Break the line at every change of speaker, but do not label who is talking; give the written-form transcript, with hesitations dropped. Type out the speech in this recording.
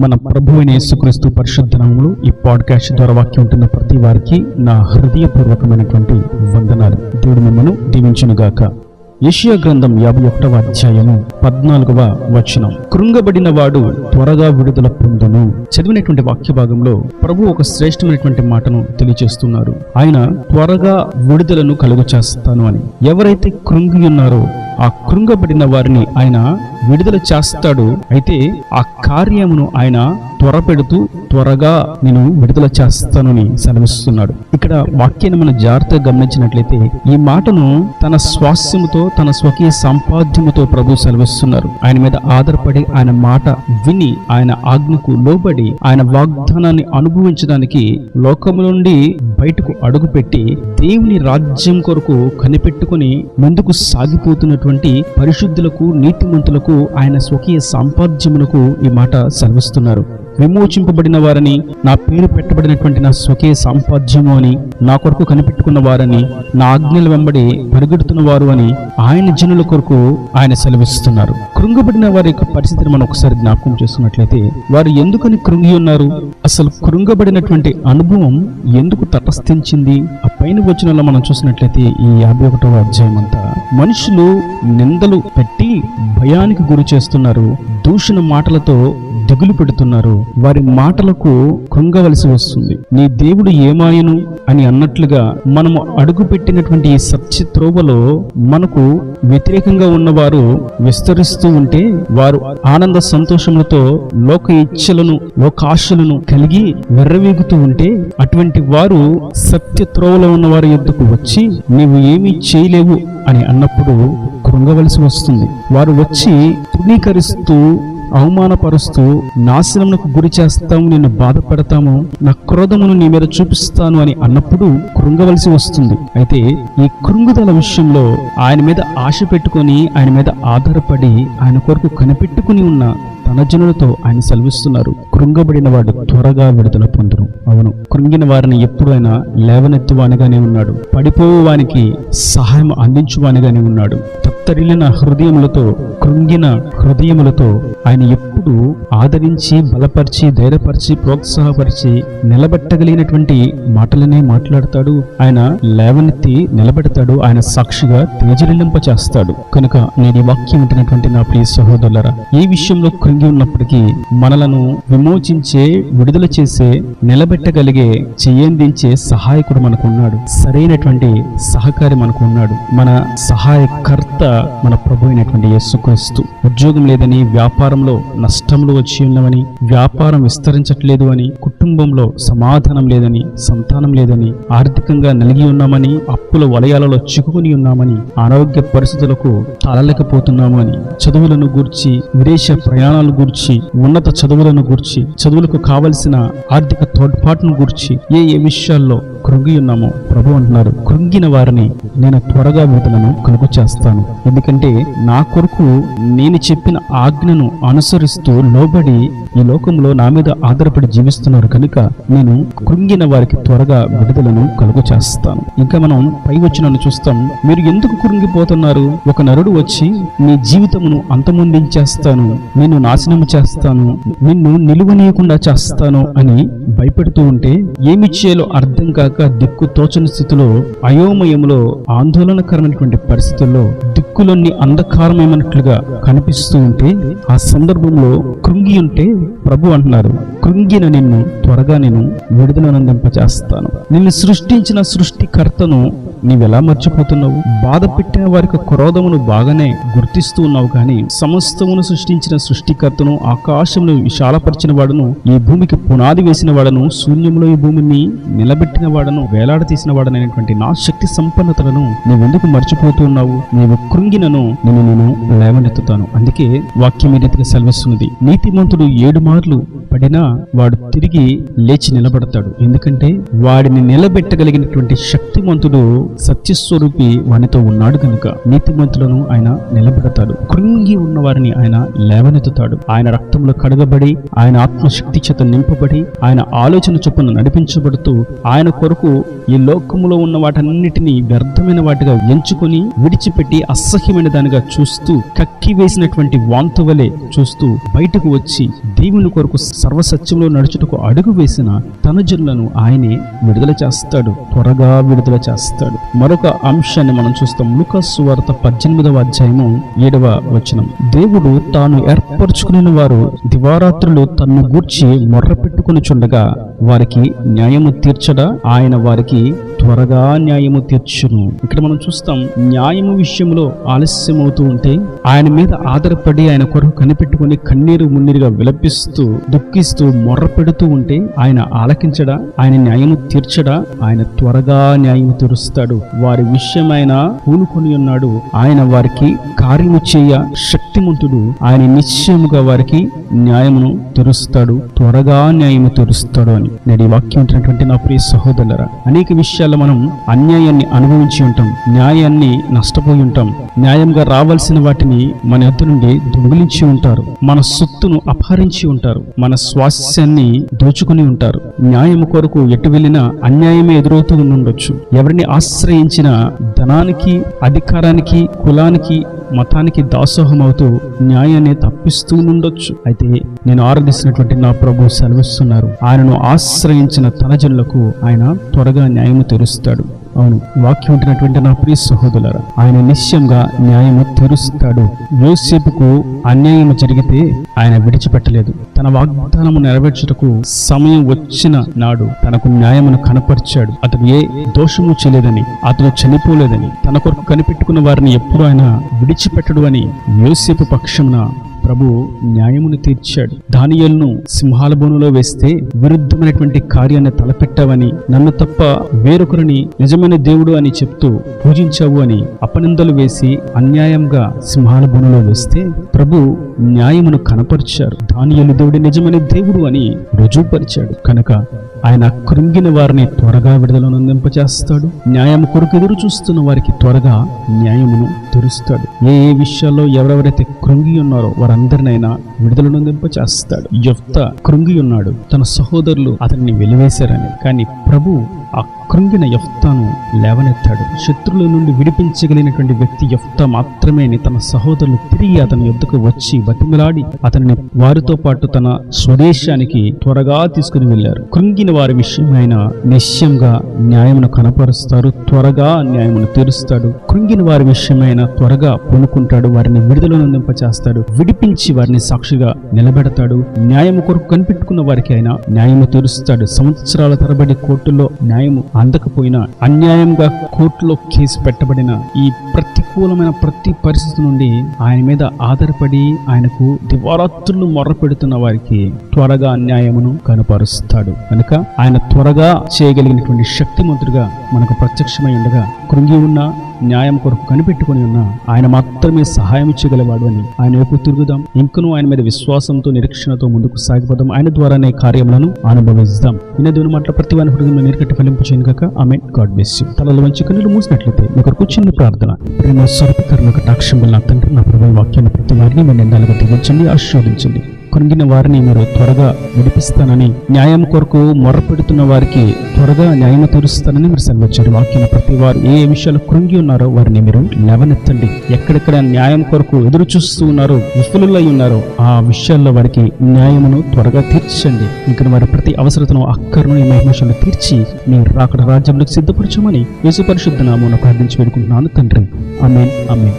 మన ప్రభువైన యేసుక్రీస్తు పరిశుద్ధ నామములో ఈ పాడ్కాస్ట్ ద్వారా వాక్యం ఉంటున్న ప్రతి వారికి నా హృదయపూర్వకమైనటువంటి వందనాలు. దేవుడు మిమ్మల్ని దీవించునుగాక. యెషయా గ్రంథం 51వ అధ్యాయము 14వ వచనం. కృంగబడిన వాడు త్వరగా విడుదల పొందును. చదివినటువంటి వాక్య భాగంలో ప్రభు ఒక శ్రేష్టమైనటువంటి మాటను తెలియజేస్తున్నారు. ఆయన త్వరగా విడుదలను కలుగు చేస్తాను అని. ఎవరైతే కృంగి ఉన్నారో ఆ కృంగబడిన వారిని ఆయన విడుదల చేస్తాడు. అయితే ఆ కార్యమును ఆయన త్వరపెడుతూ త్వరగా నేను విడుదల చేస్తానని సెలవిస్తున్నాడు. ఇక్కడ వాక్యాన్ని మనం జాగ్రత్తగా గమనించినట్లయితే ఈ మాటను తన స్వాస్యముతో తన స్వకీయ సంపాద్యముతో ప్రభు సెలవిస్తున్నారు. ఆయన మీద ఆధారపడి ఆయన మాట విని ఆయన ఆజ్ఞకు లోబడి ఆయన వాగ్దానాన్ని అనుభవించడానికి లోకము నుండి బయటకు అడుగుపెట్టి దేవుని రాజ్యం కొరకు కనిపెట్టుకుని ముందుకు సాగిపోతున్నటువంటి పరిశుద్ధులకు నీతిమంతులకు ఆయన స్వకీయ సంపాద్యమునకు ఈ మాట సెలవిస్తున్నారు. విమోచింపబడిన వారని, నా పేరు పెట్టబడినటువంటి నా స్వకీయ సంపాద్యము అని, నా కొరకు కనిపెట్టుకున్న వారని, నా ఆజ్ఞల వెంబడి పరిగెడుతున్న వారు అని ఆయన జనుల కొరకు ఆయన సెలవిస్తున్నారు. కృంగబడిన వారి యొక్క పరిస్థితిని మనం ఒకసారి జ్ఞాపకం చేసుకున్నట్లయితే వారు ఎందుకని కృంగి ఉన్నారు? అసలు కృంగబడినటువంటి అనుభవం ఎందుకు తటస్థించింది? ఆ పైన వచనంలో మనం చూసినట్లయితే ఈ 51వ అధ్యాయం అంతా మనుషులు నిందలు పెట్టి భయానికి గురి చేస్తున్నారు, దూషణ మాటలతో దిగులు పెడుతున్నారు. వారి మాటలకు కృంగవలసి వస్తుంది. నీ దేవుడు ఏమాయను అని అన్నట్లుగా మనము అడుగు పెట్టినటువంటి ఈ సత్య త్రోవలో మనకు వ్యతిరేకంగా ఉన్నవారు విస్తరిస్తూ ఉంటే, వారు ఆనంద సంతోషములతో లోక ఇచ్చలను లోకాశలను కలిగి వెర్రవీగుతూ ఉంటే, అటువంటి వారు సత్య త్రోవలో ఉన్న వారి యొద్దకు వచ్చి నీవు ఏమీ చేయలేవు అని అన్నప్పుడు కృంగవలసి వస్తుంది. వారు వచ్చి తృణీకరిస్తూ అవమానపరుస్తూ నాశనమునకు గురి చేస్తాము, నిన్ను బాధపడతాము, నా క్రోధమును నీ మీద చూపిస్తాను అని అన్నప్పుడు కృంగవలసి వస్తుంది. అయితే ఈ కృంగుదల విషయంలో ఆయన మీద ఆశ పెట్టుకొని ఆయన మీద ఆధారపడి ఆయన కొరకు కనిపెట్టుకుని ఉన్న తన జనులతో ఆయన సెలవిస్తున్నారు. కృంగబడిన వాడు త్వరగా విడుదల పొందును. అవును, కృంగిన వారిని ఎప్పుడు ఆయన లేవనెత్తువానిగానే ఉన్నాడు. పడిపోవానికి సహాయం అందించువానిగానే ఉన్నాడు. తత్తరిల్లిన హృదయములతో, కృంగిన హృదయములతో ఆయన ఎప్పుడు ఆదరించి, బలపరిచి, ధైర్యపరిచి, ప్రోత్సాహపరిచి నిలబెట్టగలిగినటువంటి మాటలనే మాట్లాడతాడు. ఆయన లేవనెత్తి నిలబెడతాడు. ఆయన సాక్షిగా తేజరిల్లింప చేస్తాడు. కనుక నేను ఈ వాక్యం ఉంటున్నటువంటి నా ప్రియ సహోదరులారా, ఈ విషయంలో కృంగి ఉన్నప్పటికీ మనలను విమోచించే, విడుదల చేసే, నిలబెట్టగలిగే, చెయ్యందించే సహాయకుడు మనకు ఉన్నాడు. సరైనటువంటి సహకారి మనకు ఉన్నాడు. మన సహాయకర్త మన ప్రభు అయినటువంటి యేసుక్రీస్తు. ఉద్యోగం లేదని, వ్యాపారంలో నష్టములు వచ్చి ఉన్నవని, వ్యాపారం విస్తరించట్లేదు అని, కుటుంబంలో సమాధానం లేదని, సంతానం లేదని, ఆర్థికంగా నలిగి ఉన్నామని, అప్పుల వలయాలలో చిక్కుకుని ఉన్నామని, అనారోగ్య పరిస్థితులకు తాళలేకపోతున్నాము అని, చదువులను గూర్చి, విదేశ ప్రయాణాలను గూర్చి, ఉన్నత చదువులను గూర్చి, చదువులకు కావలసిన ఆర్థిక తోడ్పాటును గూర్చి ఏ విషయాల్లో కృంగి ఉన్నామో ప్రభు అంటున్నారు, కృంగిన వారిని నేను త్వరగా విడుదలను కలుగు చేస్తాను. ఎందుకంటే నా కొరకు నేను చెప్పిన ఆజ్ఞను అనుసరిస్తూ లోబడి ఈ లోకంలో నా మీద ఆధారపడి జీవిస్తున్నారు కనుక నేను కృంగిన వారికి త్వరగా విడుదలను కలుగు చేస్తాను. ఇంకా మనం పై వచనాన్ని చూస్తాం. మీరు ఎందుకు కృంగిపోతున్నారు? ఒక నరుడు వచ్చి నీ జీవితమును అంతమొందించేస్తాను, నిన్ను నాశనము చేస్తాను, నిన్ను నిలువనీయకుండా చేస్తాను అని భయపెడుతూ ఉంటే ఏమి చేయాలో అర్థం కాక దిక్కు తోచని స్థితిలో, అయోమయంలో, ఆందోళనకరమైనటువంటి పరిస్థితుల్లో, దిక్కులన్నీ అంధకారమేమన్నట్లుగా కనిపిస్తూ ఉంటే, ఆ సందర్భంలో కృంగి ఉంటే ప్రభు అంటున్నారు, కృంగిన నిన్ను త్వరగా నేను విడుదలనందింపచేస్తాను. నిన్ను సృష్టించిన సృష్టికర్తను నీవెలా మర్చిపోతున్నావు? బాధ పెట్టిన వారికి క్రోధమును బాగానే గుర్తిస్తూ ఉన్నావు, కానీ సమస్తమును సృష్టించిన సృష్టికర్తను, ఆకాశమును విశాలపరిచిన వాడును, ఈ భూమికి పునాది వేసిన వాడను, శూన్యంలో ఈ భూమిని నిలబెట్టిన వాడను, వేలాడతీసిన వాడనైనటువంటి నా శక్తి సంపన్నతలను నీవెందుకు మర్చిపోతున్నావు? నీవు కృంగినను నేను లేవనెత్తుతాను. అందుకే వాక్యం ఈ రీతిగా సెలవిస్తున్నది, నీతిమంతుడు 7 మార్లు పడినా వాడు తిరిగి లేచి నిలబడతాడు. ఎందుకంటే వాడిని నిలబెట్టగలిగినటువంటి శక్తిమంతుడు, సత్యస్వరూపి వానితో ఉన్నాడు కనుక నీతిమంతులను ఆయన నిలబెడతాడు. కృంగి ఉన్న వారిని ఆయన లేవనెత్తుతాడు. ఆయన రక్తంలో కడగబడి, ఆయన ఆత్మశక్తి చేత నింపబడి, ఆయన ఆలోచన చొప్పున నడిపించబడుతూ, ఆయన కొరకు ఈ లోకములో ఉన్న వాటన్నిటినీ వ్యర్థమైన వాటిగా ఎంచుకొని విడిచిపెట్టి అసహ్యమైన దానిగా చూస్తూ, కక్కి వేసినటువంటి వాంతు వలె చూస్తూ బయటకు వచ్చి దేవుని కొరకు సర్వసత్యంలో నడుచుటకు అడుగు వేసిన తన జనులను ఆయనే విడుదల చేస్తాడు, త్వరగా విడుదల చేస్తాడు. మరొక అంశాన్ని మనం చూస్తాం. లూకా సువార్త 18వ అధ్యాయము 7వ వచనం. దేవుడు తాను ఏర్పరచుకుని వారు దివారాత్రులు తన్ను గూర్చి మొర్ర పెట్టుకుని చుండగా వారికి న్యాయము తీర్చడా, ఆయన వారికి త్వరగా న్యాయము తీర్చును. ఇక్కడ మనం చూస్తాం, న్యాయము విషయంలో ఆలస్యమవుతూ ఉంటే ఆయన మీద ఆధారపడి ఆయన కొరకు కనిపెట్టుకుని కన్నీరు మున్నీరుగా విలపిస్తూ దుఃఖిస్తూ మొర్ర పెడుతూ ఉంటే ఆయన ఆలకించడా, ఆయన న్యాయము తీర్చడా? ఆయన త్వరగా న్యాయము తీరుస్తాడు. వారి విషయమైన పూనుకొని ఉన్నాడు. ఆయన వారికి కార్యము చేయ శక్తిమంతుడు. ఆయన నిశ్చయముగా వారికి న్యాయమును తీరుస్తాడు, త్వరగా న్యాయము తీరుస్తాడు అని. నేడు ఈ వాక్యం ఉంటున్నటువంటి నా ప్రియ సహోదరులారా, అనేక విషయాల్లో మనం అన్యాయాన్ని అనుభవించి ఉంటాం, న్యాయాన్ని నష్టపోయి ఉంటాం. న్యాయంగా రావాల్సిన వాటిని మన ఎద్దు నుండి దొంగిలించి ఉంటారు, మన సొత్తును అపహరించి ఉంటారు, మన స్వాస్థ్యాన్ని దోచుకుని ఉంటారు. న్యాయం కొరకు ఎటు వెళ్ళినా అన్యాయమే ఎదురవుతూ ఉండొచ్చు. ఎవరిని ఆశ్రయించిన ధనానికి, అధికారానికి, కులానికి, మతానికి దాసోహం అవుతూ న్యాయాన్ని తప్పిస్తూ ఉండొచ్చు. అయితే నేను ఆరాధిస్తున్నటువంటి నా ప్రభు సెలవిస్తున్నారు, ఆయనను ఆశ్రయించిన తన జనులకు ఆయన త్వరగా న్యాయము తీరుస్తాడు. అవును, వాక్యం ఉంటున్నటువంటి నా ప్రియ సహోదరులారా, ఆయన నిశ్చయంగా న్యాయము తీరుస్తాడు. యోసేపుకు అన్యాయం జరిగితే ఆయన విడిచిపెట్టలేదు. తన వాగ్దానము నెరవేర్చుటకు సమయం వచ్చిన నాడు తనకు న్యాయమును కనపరిచాడు. అతను ఏ దోషము చేయలేదని, అతను చనిపోలేదని, తన కొరకు కనిపెట్టుకున్న వారిని ఎప్పుడు ఆయన విడిచిపెట్టడు అని యోసేపు పక్షమున ప్రభు న్యాయమును తీర్చాడు. దానియేలును సింహాల బోనులో వేస్తే విరుద్ధమైనటువంటి కార్యాన్ని తలపెట్టావని, నన్ను తప్ప వేరొకరిని నిజమైన దేవుడు అని చెప్తూ పూజించావు అని అపనిందలు వేసి అన్యాయంగా సింహాల బోనులో వేస్తే ప్రభు న్యాయమును కనపరిచారు. దానియేలు దేవుడు నిజమైన దేవుడు అని రుజువుపరిచాడు. కనుక ఆయన కృంగిన వారిని త్వరగా విడుదలను అందింపచేస్తాడు. న్యాయం కొరకు ఎదురు చూస్తున్న వారికి త్వరగా న్యాయమును తీరుస్తాడు. ఏ ఏ విషయాల్లో ఎవరెవరైతే కృంగి ఉన్నారో వారందరినైనా విడుదలను అందింపచేస్తాడు. యెఫ్తా కృంగి ఉన్నాడు, తన సహోదరులు అతన్ని వెలివేశారని. కానీ ప్రభు ఆ కృంగిన యెఫ్తాను లేవనెత్తాడు. శత్రువుల నుండి విడిపించగలిగినటువంటి వ్యక్తి యెఫ్తా మాత్రమే అని తన సహోదరులు తిరిగి అతని యొద్దకు వచ్చి బతిమలాడి అతనిని వారితో పాటు తన స్వదేశానికి త్వరగా తీసుకుని వెళ్లారు. కృంగిన వారి విషయమైన నిశ్చయంగా న్యాయమును కనపరుస్తారు, త్వరగా న్యాయమును తీరుస్తాడు. కృంగిన వారి విషయమైన త్వరగా పూనుకుంటాడు, వారిని విడుదలను అందింపచేస్తాడు, విడిపించి వారిని సాక్షిగా నిలబెడతాడు. న్యాయము కొరకు కనిపెట్టుకున్న వారికి ఆయన న్యాయము తీరుస్తాడు. సంవత్సరాల తరబడి కోర్టులో న్యాయము అందకపోయినా, అన్యాయంగా కోర్టులో కేసు పెట్టబడిన ఈ ప్రతికూలమైన ప్రతి పరిస్థితి నుండి ఆయన మీద ఆధారపడి ఆయనకు దివారాత్రులు మొర్ర పెడుతున్న వారికి త్వరగా న్యాయమును కనపరుస్తాడు. కనుక ఆయన త్వరగా చేయగలిగినటువంటి శక్తిమంతుడిగా మనకు ప్రత్యక్షమై ఉండగా, కృంగి ఉన్న న్యాయం కొరకు కనిపెట్టుకుని ఉన్న ఆయన మాత్రమే సహాయం చేయగలవాడు అని ఆయన వైపు తిరుగుదాం. ఇంకనూ ఆయన మీద విశ్వాసంతో, నిరీక్షణతో ముందుకు సాగిపోదాం. ఆయన ద్వారానే కార్యములను అనుభవిస్తాం. ఇన్న దేవుని మాటల ప్రతి వారి హృదయంలో నీరుకట్టి ఫలింపు చేయను కాక. ఆమేన్. God bless you. తలలు వంచి కన్నులు మూసినట్లయితే మీకు కూర్చుని ప్రార్థన. ప్రేమ స్వరూపకరణ కటాక్షం వల్ల తండ్రి, నా ప్రభు వాక్యాన్ని ప్రతి వారిని మీరు నిందాలుగా దీవించండి, ఆశీర్వదించండి. కృంగిన వారిని మీరు త్వరగా విడిపిస్తానని, న్యాయం కొరకు మొర్రపెడుతున్న వారికి త్వరగా న్యాయం తీరుస్తానని మీరు సెలవిచ్చారు. వాక్యం ప్రతి వారు ఏ విషయాలు కృంగి ఉన్నారో వారిని మీరు లేవనెత్తండి. ఎక్కడెక్కడ న్యాయం కొరకు ఎదురు చూస్తూ ఉన్నారో, విఫలులై ఉన్నారో ఆ విషయాల్లో వారికి న్యాయమును త్వరగా తీర్చండి. ఇంకా వారి ప్రతి అవసరతను, అక్కరను ఈ మహిమను తీర్చి మీరు రాకడ రాజ్యంలోకి సిద్ధపరచమని యేసు పరిశుద్ధ నామమున ప్రార్థించి వేడుకుంటున్నాను తండ్రి. ఆమేన్, ఆమేన్.